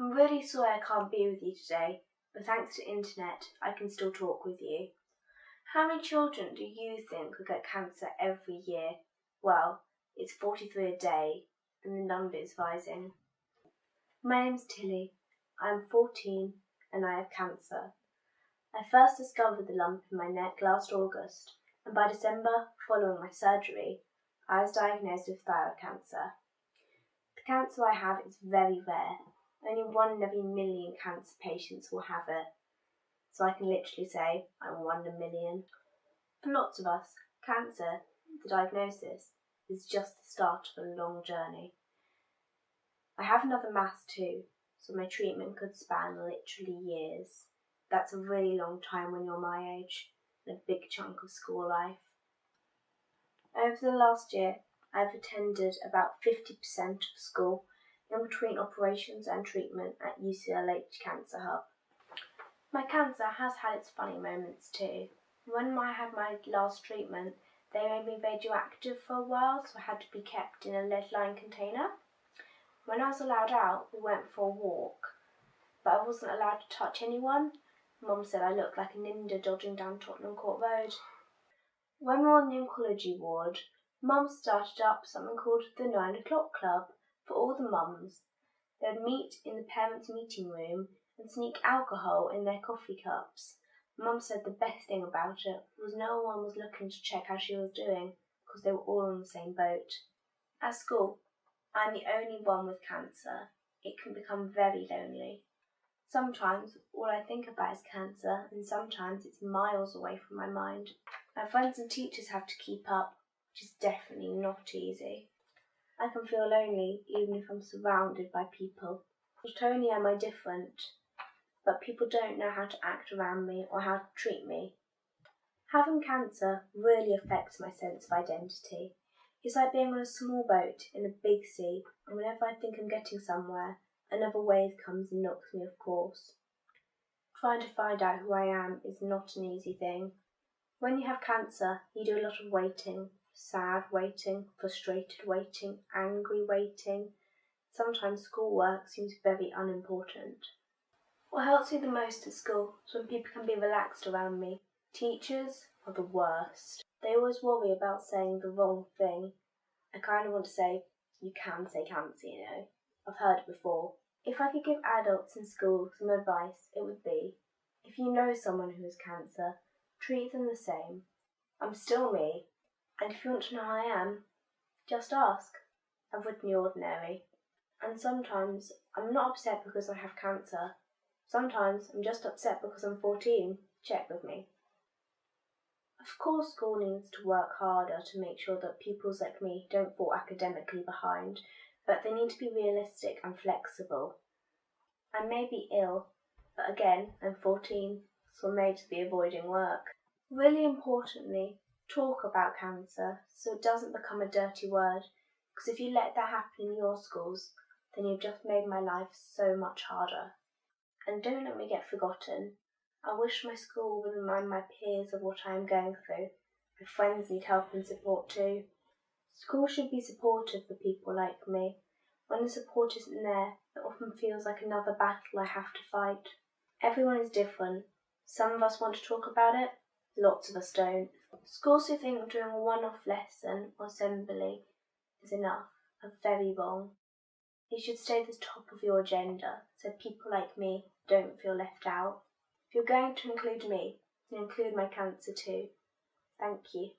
I'm really sorry I can't be with you today, but thanks to the internet, I can still talk with you. How many children do you think will get cancer every year? Well, it's 43 a day, and the number is rising. My name's Tilly. I'm 14 and I have cancer. I first discovered the lump in my neck last August, and by December, following my surgery, I was diagnosed with thyroid cancer. The cancer I have is very rare. Only 1 in every million cancer patients will have it. So I can literally say I'm 1 in a million. For lots of us, cancer, the diagnosis, is just the start of a long journey. I have another mass too, so my treatment could span literally years. That's a really long time when you're my age, and a big chunk of school life. Over the last year, I've attended about 50% of school in between operations and treatment at UCLH Cancer Hub. My cancer has had its funny moments too. When I had my last treatment, they made me radioactive for a while, so I had to be kept in a lead-lined container. When I was allowed out, we went for a walk, but I wasn't allowed to touch anyone. Mum said I looked like a ninja dodging down Tottenham Court Road. When we were on the oncology ward, Mum started up something called the 9 o'clock club for all the mums. They'd meet in the parents' meeting room and sneak alcohol in their coffee cups. Mum said the best thing about it was no one was looking to check how she was doing because they were all on the same boat. At school, I'm the only one with cancer. It can become very lonely. Sometimes all I think about is cancer, and sometimes it's miles away from my mind. My friends and teachers have to keep up, which is definitely not easy. I can feel lonely even if I'm surrounded by people. Not only am I different, but people don't know how to act around me or how to treat me. Having cancer really affects my sense of identity. It's like being on a small boat in a big sea, and whenever I think I'm getting somewhere, another wave comes and knocks me off course. Trying to find out who I am is not an easy thing. When you have cancer, you do a lot of waiting. Sad waiting, frustrated waiting, angry waiting. Sometimes schoolwork seems very unimportant. What helps me the most at school is when people can be relaxed around me. Teachers are the worst. They always worry about saying the wrong thing. I kind of want to say, you can say cancer, you know. I've heard it before. If I could give adults in school some advice, it would be, if you know someone who has cancer, treat them the same. I'm still me, and if you want to know how I am, just ask. I've written The Ordinary. And sometimes I'm not upset because I have cancer. Sometimes I'm just upset because I'm 14. Check with me. Of course, school needs to work harder to make sure that pupils like me don't fall academically behind, but they need to be realistic and flexible. I may be ill, but again, I'm 14, so I'm made to be avoiding work. Really importantly, talk about cancer so it doesn't become a dirty word, because if you let that happen in your schools, then you've just made my life so much harder. And don't let me get forgotten. I wish my school would remind my peers of what I am going through. My friends need help and support too. School should be supportive for people like me. When the support isn't there, it often feels like another battle I have to fight. Everyone is different. Some of us want to talk about it, lots of us don't. Schools who think doing a one-off lesson or assembly is enough are very wrong. It should stay at the top of your agenda so people like me don't feel left out. If you're going to include me, then include my cancer too. Thank you.